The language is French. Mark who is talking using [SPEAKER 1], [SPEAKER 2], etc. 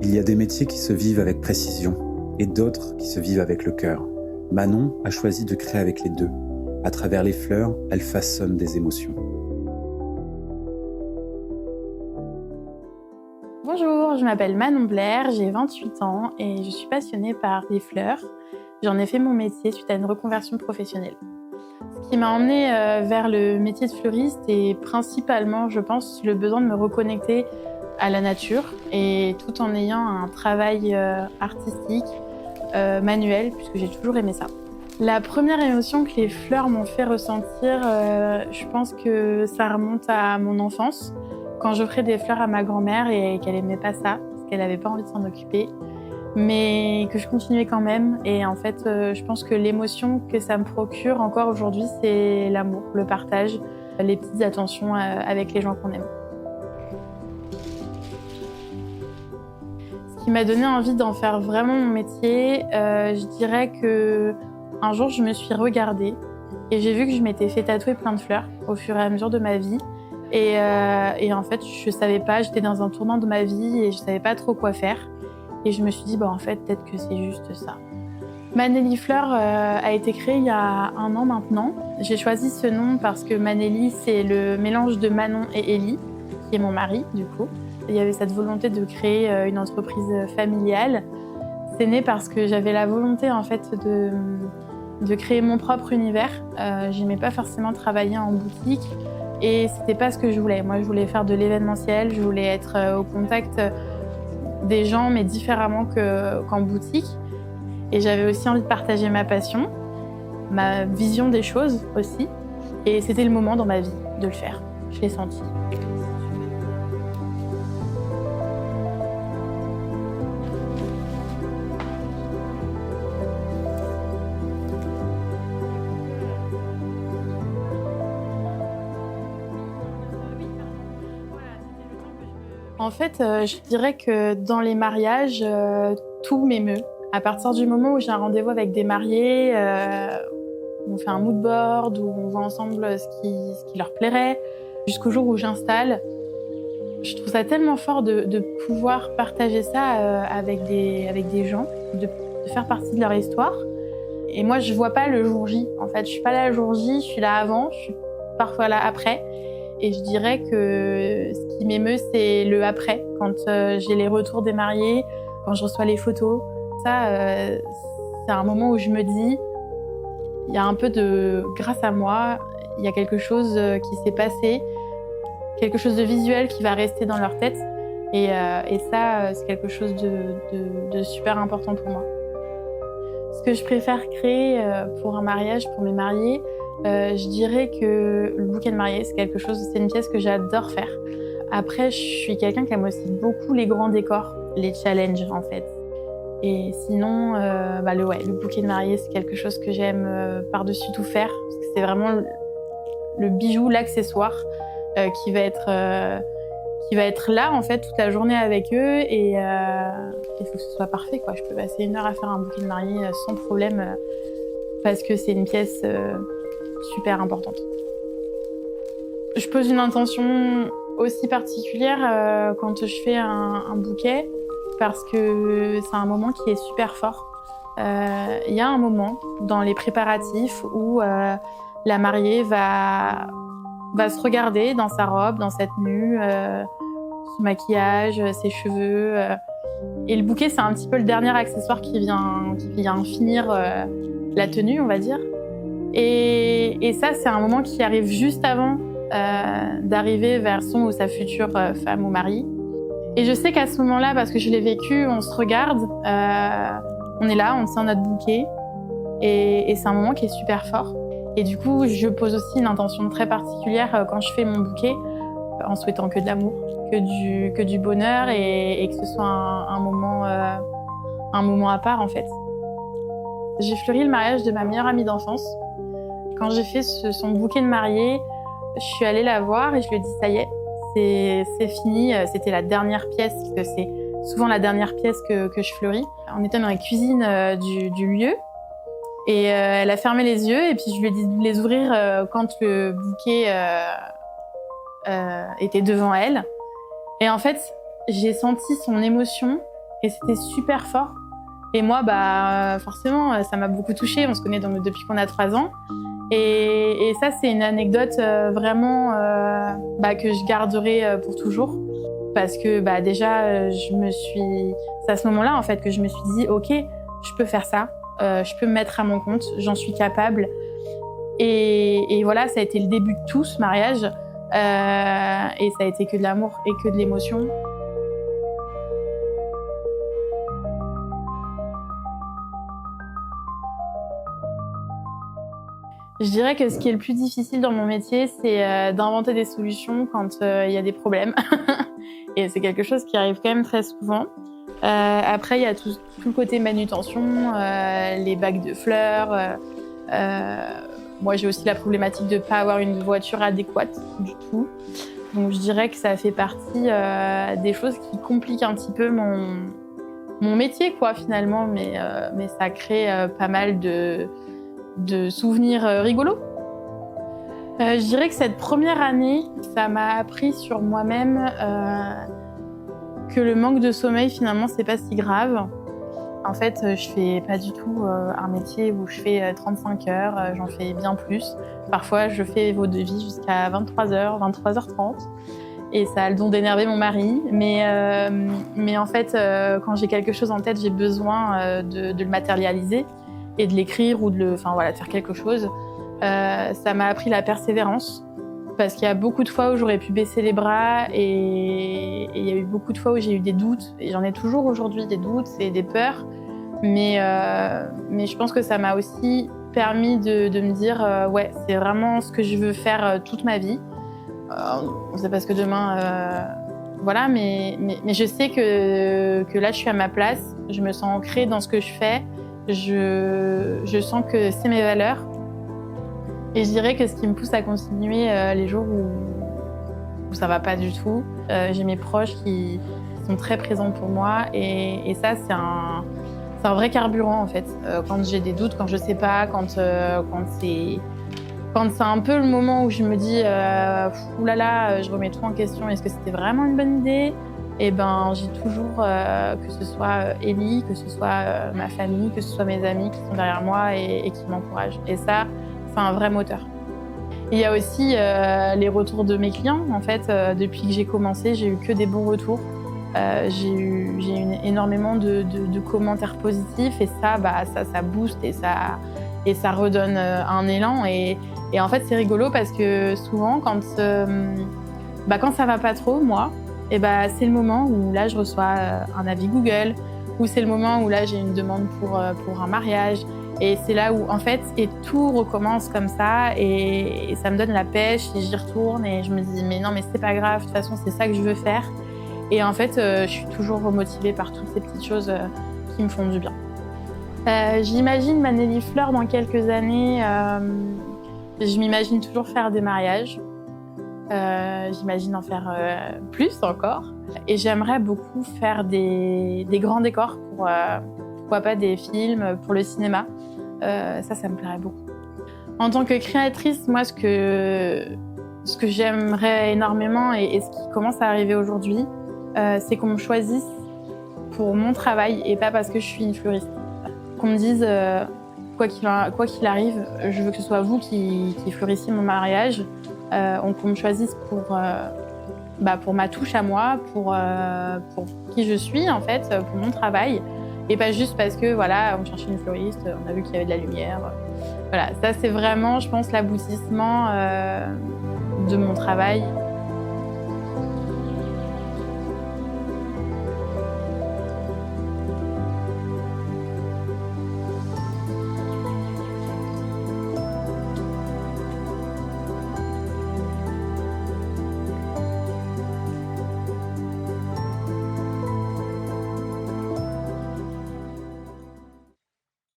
[SPEAKER 1] Il y a des métiers qui se vivent avec précision et d'autres qui se vivent avec le cœur. Manon a choisi de créer avec les deux. À travers les fleurs, elle façonne des émotions.
[SPEAKER 2] Bonjour, je m'appelle Manon Blair, j'ai 28 ans et je suis passionnée par les fleurs. J'en ai fait mon métier suite à une reconversion professionnelle. Ce qui m'a emmenée vers le métier de fleuriste est principalement, je pense, le besoin de me reconnecter à la nature et tout en ayant un travail artistique, manuel, puisque j'ai toujours aimé ça. La première émotion que les fleurs m'ont fait ressentir, je pense que ça remonte à mon enfance, quand j'offrais des fleurs à ma grand-mère et qu'elle aimait pas ça, parce qu'elle avait pas envie de s'en occuper, mais que je continuais quand même. Et en fait, je pense que l'émotion que ça me procure encore aujourd'hui, c'est l'amour, le partage, les petites attentions avec les gens qu'on aime. Ce qui m'a donné envie d'en faire vraiment mon métier, je dirais que un jour, je me suis regardée et j'ai vu que je m'étais fait tatouer plein de fleurs au fur et à mesure de ma vie. Et en fait, je savais pas, j'étais dans un tournant de ma vie et je savais pas trop quoi faire. Et je me suis dit, en fait, peut-être que c'est juste ça. Manelli Fleurs a été créée il y a 1 an maintenant. J'ai choisi ce nom parce que Manelli, c'est le mélange de Manon et Élie, qui est mon mari, du coup. Il y avait cette volonté de créer une entreprise familiale. C'est né parce que j'avais la volonté, en fait, de créer mon propre univers. J'aimais pas forcément travailler en boutique et c'était pas ce que je voulais. Moi, je voulais faire de l'événementiel, je voulais être au contact des gens, mais différemment qu'en boutique. Et j'avais aussi envie de partager ma passion, ma vision des choses aussi. Et c'était le moment dans ma vie de le faire. Je l'ai senti. En fait, je dirais que dans les mariages, tout m'émeut. À partir du moment où j'ai un rendez-vous avec des mariés, où on fait un mood board, où on voit ensemble ce qui leur plairait, jusqu'au jour où j'installe, je trouve ça tellement fort de pouvoir partager ça avec des gens, de faire partie de leur histoire. Et moi, je vois pas le jour J. En fait, je suis pas là le jour J, je suis là avant, je suis parfois là après. Et je dirais que ce qui m'émeut, c'est le après, quand j'ai les retours des mariés, quand je reçois les photos. Ça, c'est un moment où je me dis, il y a un peu de, grâce à moi, il y a quelque chose qui s'est passé, quelque chose de visuel qui va rester dans leur tête. Et ça, c'est quelque chose de super important pour moi. Ce que je préfère créer pour un mariage, pour mes mariés, je dirais que le bouquet de mariée, c'est une pièce que j'adore faire. Après, je suis quelqu'un qui aime aussi beaucoup les grands décors, les challenges en fait. Et sinon, le bouquet de mariée, c'est quelque chose que j'aime par-dessus tout faire, parce que c'est vraiment le bijou, l'accessoire qui va être là en fait toute la journée avec eux. Et il faut que ce soit parfait, quoi. Je peux passer 1 heure à faire un bouquet de mariée sans problème, parce que c'est une pièce super importante. Je pose une intention aussi particulière quand je fais un bouquet, parce que c'est un moment qui est super fort. Il y a un moment dans les préparatifs où la mariée va se regarder dans sa robe, dans sa tenue, son maquillage, ses cheveux. Et le bouquet, c'est un petit peu le dernier accessoire qui vient finir la tenue, on va dire. Et ça, c'est un moment qui arrive juste avant d'arriver vers son ou sa future femme ou mari. Et je sais qu'à ce moment-là, parce que je l'ai vécu, on se regarde, on est là, on tient notre bouquet. Et c'est un moment qui est super fort. Et du coup, je pose aussi une intention très particulière quand je fais mon bouquet, en souhaitant que de l'amour, que du bonheur et que ce soit un moment à part, en fait. J'ai fleuri le mariage de ma meilleure amie d'enfance. Quand j'ai fait son bouquet de mariée, je suis allée la voir et je lui ai dit « ça y est, c'est fini ». C'était la dernière pièce, parce que c'est souvent la dernière pièce que je fleuris. On était dans la cuisine du lieu et elle a fermé les yeux et puis je lui ai dit de les ouvrir quand le bouquet était devant elle. Et en fait, j'ai senti son émotion et c'était super fort. Et moi, forcément, ça m'a beaucoup touchée. On se connaît depuis qu'on a 3 ans. Et ça, c'est une anecdote vraiment que je garderai pour toujours. Parce que déjà, c'est à ce moment-là en fait que je me suis dit, ok, je peux faire ça, je peux me mettre à mon compte, j'en suis capable. Et voilà, ça a été le début de tout ce mariage. Et ça a été que de l'amour et que de l'émotion. Je dirais que ce qui est le plus difficile dans mon métier, c'est d'inventer des solutions quand il y a des problèmes. Et c'est quelque chose qui arrive quand même très souvent. Après, il y a tout le côté manutention, les bacs de fleurs. Moi, j'ai aussi la problématique de ne pas avoir une voiture adéquate du tout. Donc, je dirais que ça fait partie des choses qui compliquent un petit peu mon métier, quoi, finalement. Mais ça crée pas mal de souvenirs rigolos. Je dirais que cette première année, ça m'a appris sur moi-même que le manque de sommeil, finalement, c'est pas si grave. En fait, je fais pas du tout un métier où je fais 35 heures, j'en fais bien plus. Parfois, je fais vos devis jusqu'à 23h, 23h30. Et ça a le don d'énerver mon mari. Mais en fait, quand j'ai quelque chose en tête, j'ai besoin de le matérialiser et de l'écrire ou de faire quelque chose. Ça m'a appris la persévérance. Parce qu'il y a beaucoup de fois où j'aurais pu baisser les bras et il y a eu beaucoup de fois où j'ai eu des doutes. Et j'en ai toujours aujourd'hui des doutes et des peurs. Mais je pense que ça m'a aussi permis de me dire ouais, c'est vraiment ce que je veux faire toute ma vie. On ne sait pas ce que demain... voilà, mais je sais que là, je suis à ma place. Je me sens ancrée dans ce que je fais. Je sens que c'est mes valeurs. Et je dirais que ce qui me pousse à continuer les jours où ça va pas du tout, j'ai mes proches qui sont très présents pour moi et ça c'est un vrai carburant en fait. Quand j'ai des doutes, quand je sais pas, quand c'est un peu le moment où je me dis oulala, je remets tout en question, est-ce que c'était vraiment une bonne idée? Et j'ai toujours que ce soit Ellie, que ce soit ma famille, que ce soit mes amis qui sont derrière moi et qui m'encouragent. Et ça, c'est un vrai moteur. Il y a aussi les retours de mes clients. En fait, depuis que j'ai commencé, j'ai eu que des bons retours. J'ai eu énormément de commentaires positifs et ça booste et ça redonne un élan. Et en fait, c'est rigolo parce que souvent, quand ça va pas trop, moi, c'est le moment où là, je reçois un avis Google, ou c'est le moment où là, j'ai une demande pour un mariage. Et c'est là où, en fait, tout recommence comme ça et ça me donne la pêche et j'y retourne et je me dis mais non, mais c'est pas grave, de toute façon, c'est ça que je veux faire. Et en fait, je suis toujours remotivée par toutes ces petites choses qui me font du bien. J'imagine ma Nelly Fleur dans quelques années, je m'imagine toujours faire des mariages. J'imagine en faire plus encore. Et j'aimerais beaucoup faire des grands décors pour... pourquoi pas des films pour le cinéma. Ça me plairait beaucoup. En tant que créatrice, moi, ce que j'aimerais énormément et ce qui commence à arriver aujourd'hui, c'est qu'on me choisisse pour mon travail et pas parce que je suis une fleuriste. Qu'on me dise, quoi qu'il arrive, je veux que ce soit vous qui fleurissiez mon mariage, qu'on me choisisse pour ma touche à moi, pour qui je suis, en fait, pour mon travail. Et pas juste parce que, voilà, on cherchait une fleuriste, on a vu qu'il y avait de la lumière. Voilà, ça c'est vraiment, je pense, l'aboutissement de mon travail.